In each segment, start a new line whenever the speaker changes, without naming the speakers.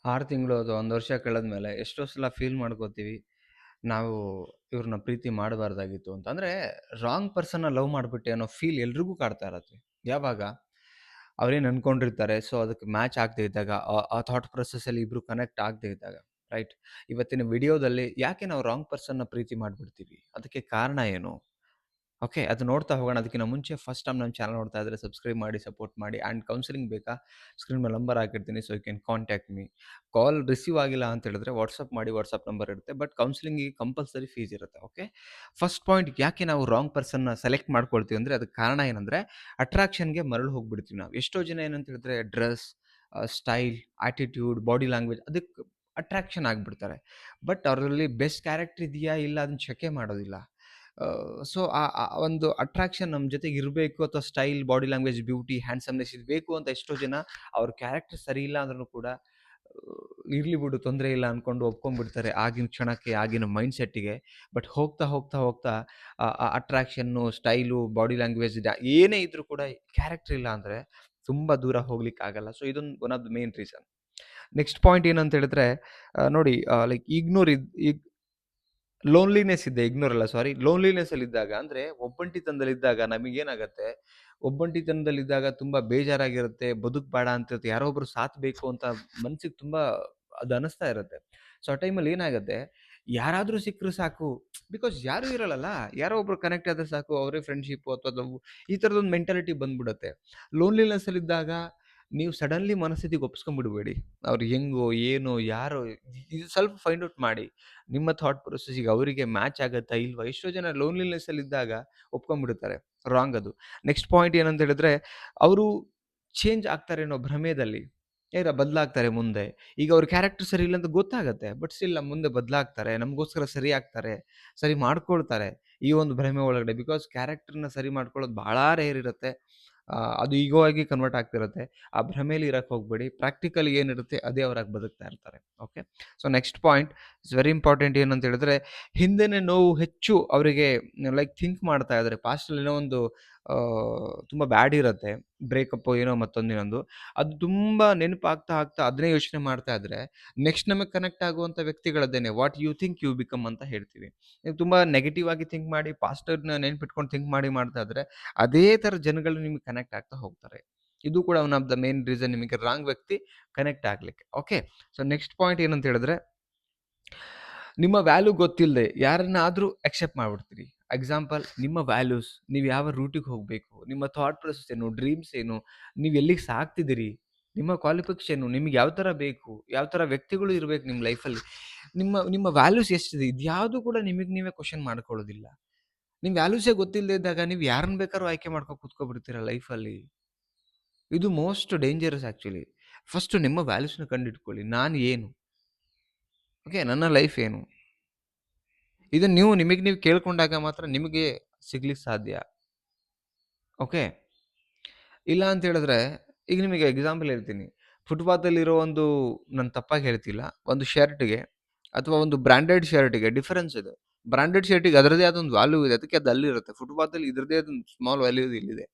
6 ತಿಂಗಳು ಅಥವಾ 1 ವರ್ಷ ಕಳೆದ್ಮೇಲೆ ಎಷ್ಟೋ ಸಲ ಫೀಲ್ ಮಾಡ್ಕೋತೀವಿ, ನಾವು ಇವ್ರನ್ನ ಪ್ರೀತಿ ಮಾಡಬಾರ್ದಾಗಿತ್ತು ಅಂತ. ಅಂದ್ರೆ ರಾಂಗ್ ಪರ್ಸನ್‌ನ ಲವ್ ಮಾಡ್ಬಿಟ್ಟೆ ಅನ್ನೋ ಫೀಲ್ ಎಲ್ರಿಗೂ ಕಾಡ್ತಾ ಇರತ್ತೆ. ಯಾವಾಗ? ಅವ್ರೇನು ಅನ್ಕೊಂಡಿರ್ತಾರೆ, ಸೊ ಅದಕ್ಕೆ ಮ್ಯಾಚ್ ಆಗದೆ ಇದ್ದಾಗ, ಆ ಥಾಟ್ ಪ್ರೊಸೆಸ್ಸಲ್ಲಿ ಇಬ್ರು ಕನೆಕ್ಟ್ ಆಗದೆ ಇದ್ದಾಗ, ರೈಟ್? ಇವತ್ತಿನ ವಿಡಿಯೋದಲ್ಲಿ ಯಾಕೆ ನಾವು ರಾಂಗ್ ಪರ್ಸನ್‌ನ ಪ್ರೀತಿ ಮಾಡ್ಬಿಡ್ತೀವಿ? ಅದಕ್ಕೆ ಕಾರಣ ಏನು? ಓಕೆ. ಅದು ನೋಡ್ತಾ ಹೋಗೋಣ. ಅದಕ್ಕಿಂತ ಮುಂಚೆ ಫಸ್ಟ್ ಟೈಮ್ ನಮ್ಮ ಚಾನಲ್ ನೋಡ್ತಾ ಇದ್ರೆ ಸಬ್ಸ್ಕ್ರೈಬ್ ಮಾಡಿ, ಸಪೋರ್ಟ್ ಮಾಡಿ. ಆ್ಯಂಡ್ ಕೌನ್ಸೆಲಿಂಗ್ ಬೇಕಾ? ಸ್ಕ್ರೀನ್ ಮೇಲೆ ನಂಬರ್ ಹಾಕಿರ್ತೀನಿ. So you can contact me. Call receive ಆಗಿಲ್ಲ ಅಂತ ಹೇಳಿದ್ರೆ ವಾಟ್ಸಪ್ ಮಾಡಿ. ವಾಟ್ಸಪ್ ನಂಬರ್ ಇರುತ್ತೆ. ಬಟ್ ಕೌನ್ಸೆಲಿಂಗಿಗೆ ಕಂಪಲ್ಸರಿ ಫೀಸ್ ಇರುತ್ತೆ. ಓಕೆ. ಫಸ್ಟ್ ಪಾಯಿಂಟ್, ಯಾಕೆ ನಾವು ರಾಂಗ್ ಪರ್ಸನ್‌ನ ಸೆಲೆಕ್ಟ್ ಮಾಡ್ಕೊಳ್ತೀವಿ ಅಂದ್ರೆ ಅದಕ್ಕೆ ಕಾರಣ ಏನಂದ್ರೆ ಅಟ್ರಾಕ್ಷನ್‌ಗೆ ಮರಳು ಹೋಗ್ಬಿಡ್ತೀವಿ ನಾವು. ಎಷ್ಟೋ ಜನ ಏನಂತ ಹೇಳಿದ್ರೆ dress, style, attitude, body language ಅದಕ್ಕೆ ಅಟ್ರಾಕ್ಷನ್ ಆಗ್ಬಿಡ್ತಾರೆ. ಬಟ್ ಅವರಲ್ಲಿ ಬೆಸ್ಟ್ ಕ್ಯಾರೆಕ್ಟರ್ ಇದೆಯಾ ಇಲ್ಲ ಅದನ್ನ ಚೆಕೇ ಮಾಡೋದಿಲ್ಲ. ಸೊ ಆ ಆ ಒಂದು ಅಟ್ರಾಕ್ಷನ್ ನಮ್ಮ ಜೊತೆಗೆ ಇರಬೇಕು ಅಥವಾ ಸ್ಟೈಲ್, ಬಾಡಿ ಲ್ಯಾಂಗ್ವೇಜ್, ಬ್ಯೂಟಿ, ಹ್ಯಾಂಡ್ಸಮ್ನೆಸ್ ಇದು ಬೇಕು ಅಂತ ಎಷ್ಟೋ ಜನ ಅವ್ರ ಕ್ಯಾರೆಕ್ಟರ್ ಸರಿ ಇಲ್ಲ ಅಂದ್ರೂ ಕೂಡ ಇರ್ಲಿ ಬಿಡು ತೊಂದರೆ ಇಲ್ಲ ಅನ್ಕೊಂಡು ಒಪ್ಕೊಂಡ್ಬಿಡ್ತಾರೆ ಆಗಿನ ಕ್ಷಣಕ್ಕೆ, ಆಗಿನ ಮೈಂಡ್ ಸೆಟ್ಟಿಗೆ. ಬಟ್ ಹೋಗ್ತಾ ಹೋಗ್ತಾ ಹೋಗ್ತಾ ಆ ಅಟ್ರಾಕ್ಷನ್ನು, ಸ್ಟೈಲು, ಬಾಡಿ ಲ್ಯಾಂಗ್ವೇಜ್ ಏನೇ ಇದ್ರೂ ಕೂಡ ಕ್ಯಾರೆಕ್ಟರ್ ಇಲ್ಲ ಅಂದರೆ ತುಂಬ ದೂರ ಹೋಗ್ಲಿಕ್ಕೆ ಆಗಲ್ಲ. ಸೊ ಇದೊಂದು one of the main reason. Next point ಏನಂತ ಹೇಳಿದ್ರೆ ನೋಡಿ, ಲೈಕ್ ಲೋನ್ಲಿನೆಸ್ ಇದೆ, ಇಗ್ನೋರ್ ಅಲ್ಲ ಸಾರಿ. ಲೋನ್ಲಿನೆಸ್ಸಲ್ಲಿದ್ದಾಗ ಅಂದ್ರೆ ಒಬ್ಬಂಟಿತನದಲ್ಲಿದ್ದಾಗ ನಮಗೇನಾಗತ್ತೆ, ಒಬ್ಬಂಟಿತನದಲ್ಲಿದ್ದಾಗ ತುಂಬಾ ಬೇಜಾರಾಗಿರುತ್ತೆ, ಬದುಕಬೇಡ ಅಂತಿರುತ್ತೆ, ಯಾರೋ ಒಬ್ರು ಸಾಥ್ ಬೇಕು ಅಂತ ಮನ್ಸಿಗೆ ತುಂಬಾ ಅದು ಅನಿಸ್ತಾ ಇರುತ್ತೆ. ಸೊ ಆ ಟೈಮಲ್ಲಿ ಏನಾಗತ್ತೆ, ಯಾರಾದ್ರೂ ಸಿಕ್ರು ಸಾಕು, ಬಿಕಾಸ್ ಯಾರೂ ಇರಲ್ಲಲ್ಲ. ಯಾರೋ ಒಬ್ರು ಕನೆಕ್ಟ್ ಆದ್ರೆ ಸಾಕು, ಅವರೇ ಫ್ರೆಂಡ್‌ಶಿಪ್ಪು ಅಥವಾ ಲವ್ವು ಈ ಥರದೊಂದು ಮೆಂಟಾಲಿಟಿ ಬಂದ್ಬಿಡುತ್ತೆ. ಲೋನ್ಲಿನೆಸ್ಸಲ್ಲಿದ್ದಾಗ ನೀವು ಸಡನ್ಲಿ ಮನಸ್ಥಿತಿಗೆ ಒಪ್ಸ್ಕೊಂಡ್ಬಿಡ್ಬೇಡಿ. ಅವ್ರು ಹೆಂಗೋ, ಏನೋ, ಯಾರೋ ಇದು ಸ್ವಲ್ಪ ಫೈಂಡ್ ಔಟ್ ಮಾಡಿ. ನಿಮ್ಮ ಥಾಟ್ ಪ್ರೊಸೆಸ್ಸಿಗೆ ಅವರಿಗೆ ಮ್ಯಾಚ್ ಆಗತ್ತಾ ಇಲ್ವಾ? ಎಷ್ಟೋ ಜನ ಲೋನ್ಲಿನೆಸ್ಸಲ್ಲಿದ್ದಾಗ ಒಪ್ಕೊಂಡ್ಬಿಡ್ತಾರೆ. ರಾಂಗ್ ಅದು. ನೆಕ್ಸ್ಟ್ ಪಾಯಿಂಟ್ ಏನಂತ ಹೇಳಿದ್ರೆ, ಅವರು ಚೇಂಜ್ ಆಗ್ತಾರೆ ಅನ್ನೋ ಭ್ರಮೆದಲ್ಲಿ ಬದಲಾಗ್ತಾರೆ ಮುಂದೆ. ಈಗ ಅವ್ರ ಕ್ಯಾರೆಕ್ಟರ್ ಸರಿ ಇಲ್ಲ ಅಂತ ಗೊತ್ತಾಗತ್ತೆ. ಬಟ್ ಸ್ಟಿಲ್ ಮುಂದೆ ಬದಲಾಗ್ತಾರೆ. ನಮಗೋಸ್ಕರ ಸರಿ ಆಗ್ತಾರೆ. ಸರಿ ಮಾಡ್ಕೊಳ್ತಾರೆ. ಈ ಒಂದು ಭ್ರಮೆ ಒಳಗಡೆ. ಬಿಕಾಸ್ ಕ್ಯಾರೆಕ್ಟರ್‌ನ ಸರಿ ಮಾಡ್ಕೊಳ್ಳೋದು ಬಹಳ ರೇರ್ ಇರುತ್ತೆ. ಅದು ಈಗೋ ಆಗಿ ಕನ್ವರ್ಟ್ ಆಗ್ತಿರುತ್ತೆ. ಆ ಭ್ರಮೆಯಲ್ಲಿ ಇರಕ್ಕೆ ಹೋಗ್ಬೇಡಿ. ಪ್ರಾಕ್ಟಿಕಲಿ ಏನಿರುತ್ತೆ ಅದೇ ಅವರಾಗಿ ಬದುಕ್ತಾ ಇರ್ತಾರೆ. Okay. So next point it's very important ಏನಂತ ಹೇಳಿದ್ರೆ, ಹಿಂದೆನೇ ನೋವು ಹೆಚ್ಚು ಅವರಿಗೆ ಲೈಕ್ ಥಿಂಕ್ ಮಾಡ್ತಾ ಇದ್ದಾರೆ. ಪಾಸ್ಟಲ್ಲಿ ಏನೋ ಒಂದು ತುಂಬ ಬ್ಯಾಡ್ ಇರುತ್ತೆ. ಬ್ರೇಕಪ್ಪೋ ಏನೋ ಮತ್ತೊಂದಿನೊಂದು. ಅದು ತುಂಬ ನೆನಪಾಗ್ತಾ ಆಗ್ತಾ ಅದನ್ನೇ ಯೋಚನೆ ಮಾಡ್ತಾ ಇದ್ರೆ, ನೆಕ್ಸ್ಟ್ ನಮಗೆ ಕನೆಕ್ಟ್ ಆಗುವಂಥ ವ್ಯಕ್ತಿಗಳದ್ದೇನೆ. What you think you become ಅಂತ ಹೇಳ್ತೀವಿ. ನೀವು ತುಂಬ ನೆಗೆಟಿವ್ ಆಗಿ ಥಿಂಕ್ ಮಾಡಿ, ಪಾಸ್ಟನ್ನ ನೆನ್ಪಿಟ್ಕೊಂಡು ಥಿಂಕ್ ಮಾಡಿ ಮಾಡ್ತಾ ಇದ್ರೆ, ಅದೇ ಥರ ಜನಗಳು ನಿಮಗೆ ಕನೆಕ್ಟ್ ಆಗ್ತಾ ಹೋಗ್ತಾರೆ. ಇದು ಕೂಡ one of the main reason ನಿಮಗೆ ರಾಂಗ್ ವ್ಯಕ್ತಿ ಕನೆಕ್ಟ್ ಆಗ್ಲಿಕ್ಕೆ. ಓಕೆ. ಸೊ ನೆಕ್ಸ್ಟ್ ಪಾಯಿಂಟ್ ಏನಂತ ಹೇಳಿದ್ರೆ, ನಿಮ್ಮ ವ್ಯಾಲ್ಯೂ ಗೊತ್ತಿಲ್ಲದೆ ಯಾರನ್ನಾದ್ರೂ ಅಕ್ಸೆಪ್ಟ್ ಮಾಡ್ಬಿಡ್ತೀರಿ. ಎಕ್ಸಾಂಪಲ್, ನಿಮ್ಮ ವ್ಯಾಲ್ಯೂಸ್, ನೀವು ಯಾವ ರೂಟಿಗೆ ಹೋಗಬೇಕು, ನಿಮ್ಮ ಥಾಟ್ ಪ್ರೊಸೆಸ್ ಏನು, ಡ್ರೀಮ್ಸ್ ಏನು, ನೀವು ಎಲ್ಲಿಗೆ ಸಾಗ್ತಿದ್ದೀರಿ, ನಿಮ್ಮ ಕ್ವಾಲಿಫಿಕೇಷನ್, ನಿಮ್ಗೆ ಯಾವ ಥರ ಬೇಕು, ಯಾವ ಥರ ವ್ಯಕ್ತಿಗಳು ಇರ್ಬೇಕು ನಿಮ್ಮ ಲೈಫಲ್ಲಿ, ನಿಮ್ಮ ನಿಮ್ಮ ವ್ಯಾಲ್ಯೂಸ್ ಎಷ್ಟಿದೆ, ಇದ್ಯಾವುದೂ ಕೂಡ ನಿಮಗೆ ನೀವೇ ಕ್ವೆಶ್ಚನ್ ಮಾಡ್ಕೊಳ್ಳೋದಿಲ್ಲ. ನಿಮ್ಮ ವ್ಯಾಲ್ಯೂಸೇ ಗೊತ್ತಿಲ್ಲದೆ ಇದ್ದಾಗ ನೀವು ಯಾರನ್ನ ಬೇಕಾದ್ರೂ ಆಯ್ಕೆ ಮಾಡ್ಕೊಂಡು ಕೂತ್ಕೊಬಿಡ್ತೀರ ಲೈಫಲ್ಲಿ. ಇದು ಮೋಸ್ಟ್ ಡೇಂಜರಸ್ ಆ್ಯಕ್ಚುಲಿ. ಫಸ್ಟು ನಿಮ್ಮ ವ್ಯಾಲ್ಯೂಸ್‌ನ ಕಂಡಿಡ್ಕೊಳ್ಳಿ. ನಾನು ಏನು? ಓಕೆ. ನನ್ನ ಲೈಫ್ ಏನು? ಇದನ್ನ ನೀವು ನಿಮಗೆ ನೀವು ಕೇಳ್ಕೊಂಡಾಗ ಮಾತ್ರ ನಿಮಗೆ ಸಿಗ್ಲಿಕ್ಕೆ ಸಾಧ್ಯ. ಓಕೆ. ಇಲ್ಲ ಅಂತ ಹೇಳಿದ್ರೆ, ಈಗ ನಿಮಗೆ ಎಕ್ಸಾಂಪಲ್ ಹೇಳ್ತೀನಿ. ಫುಟ್‌ಪಾತಲ್ಲಿರೋ ಒಂದು, ನಾನು ತಪ್ಪಾಗಿ ಹೇಳ್ತಿಲ್ಲ, ಒಂದು ಶರ್ಟ್‌ಗೆ ಅಥವಾ ಒಂದು ಬ್ರಾಂಡೆಡ್ ಶರ್ಟ್‌ಗೆ ಡಿಫರೆನ್ಸ್ ಇದೆ. ಬ್ರಾಂಡೆಡ್ ಶರ್ಟಿಗೆ ಅದರದೇ ಆದ ಒಂದು ವ್ಯಾಲ್ಯೂ ಇದೆ. ಅದಕ್ಕೆ ಅದು ಅಲ್ಲಿರುತ್ತೆ. ಫುಟ್‌ಪಾತಲ್ಲಿ ಇದ್ರದ್ದೇ ಆದ ಒಂದು ಸ್ಮಾಲ್ ವ್ಯಾಲ್ಯೂ ಇಲ್ಲಿದೆ.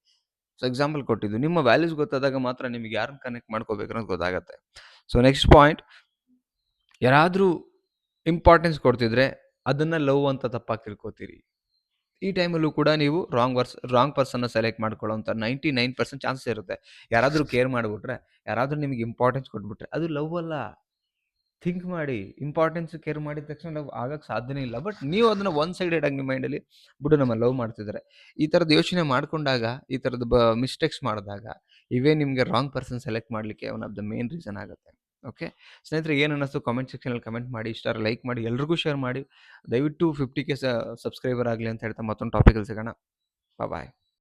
ಸೊ ಎಕ್ಸಾಂಪಲ್ ಕೊಟ್ಟಿದ್ದು. ನಿಮ್ಮ ವ್ಯಾಲ್ಯೂಸ್ ಗೊತ್ತಾದಾಗ ಮಾತ್ರ ನಿಮಗೆ ಯಾರನ್ನ ಕನೆಕ್ಟ್ ಮಾಡ್ಕೋಬೇಕು ಅನ್ನೋದು ಗೊತ್ತಾಗತ್ತೆ. ಸೊ ನೆಕ್ಸ್ಟ್ ಪಾಯಿಂಟ್, ಯಾರಾದ್ರೂ ಇಂಪಾರ್ಟೆನ್ಸ್ ಕೊಡ್ತಿದ್ರೆ ಅದನ್ನ ಲವ್ ಅಂತ ತಪ್ಪಾಗಿ ತಿಳ್ಕೊತೀರಿ. ಈ ಟೈಮಲ್ಲೂ ಕೂಡ ನೀವು ರಾಂಗ್ ಪರ್ಸನ್‌ನ ಸೆಲೆಕ್ಟ್ ಮಾಡ್ಕೊಳ್ಳೋಂಥ 99% ಚಾನ್ಸಸ್ ಇರುತ್ತೆ. ಯಾರಾದ್ರೂ ಕೇರ್ ಮಾಡ್ಬಿಟ್ರೆ, ಯಾರಾದ್ರೂ ನಿಮಗೆ ಇಂಪಾರ್ಟೆನ್ಸ್ ಕೊಟ್ಬಿಟ್ರೆ ಅದು ಲವ್ ಅಲ್ಲ. ಥಿಂಕ್ ಮಾಡಿ. ಇಂಪಾರ್ಟೆನ್ಸ್, ಕೇರ್ ಮಾಡಿದ ತಕ್ಷಣ ಲವ್ ಆಗಕ್ಕೆ ಸಾಧ್ಯನೇ ಇಲ್ಲ. ಬಟ್ ನೀವು ಅದನ್ನ ಒನ್ ಸೈಡೆಡ್ ಆಗಿ ನಿಮ್ಮ ಮೈಂಡಲ್ಲಿ ಬಿಡು ನಮ್ಮ ಲವ್ ಮಾಡ್ತಿದ್ದಾರೆ, ಈ ಥರದ ಯೋಚನೆ ಮಾಡ್ಕೊಂಡಾಗ, ಈ ಥರದ ಮಿಸ್ಟೇಕ್ಸ್ ಮಾಡಿದಾಗ, ಇವೇ ನಿಮಗೆ ರಾಂಗ್ ಪರ್ಸನ್ ಸೆಲೆಕ್ಟ್ ಮಾಡಲಿಕ್ಕೆ one of the main reason ಆಗುತ್ತೆ. ಓಕೆ. ಸ್ನೇಹಿತರೆ, ಏನು ಅನ್ನಿಸ್ತು ಕಾಮೆಂಟ್ ಸೆಕ್ಷನಲ್ಲಿ ಕಮೆಂಟ್ ಮಾಡಿ. ಇಷ್ಟ ಆದರೆ ಲೈಕ್ ಮಾಡಿ, ಎಲ್ರಿಗೂ ಶೇರ್ ಮಾಡಿ. ದಯವಿಟ್ಟು 50K ಸಬ್ಸ್ಕ್ರೈಬರ್ ಆಗಲಿ ಅಂತ ಹೇಳ್ತಾ ಮತ್ತೊಂದು ಟಾಪಿಕಲ್ಲಿ ಸಿಗೋಣ. ಬಾಯ್.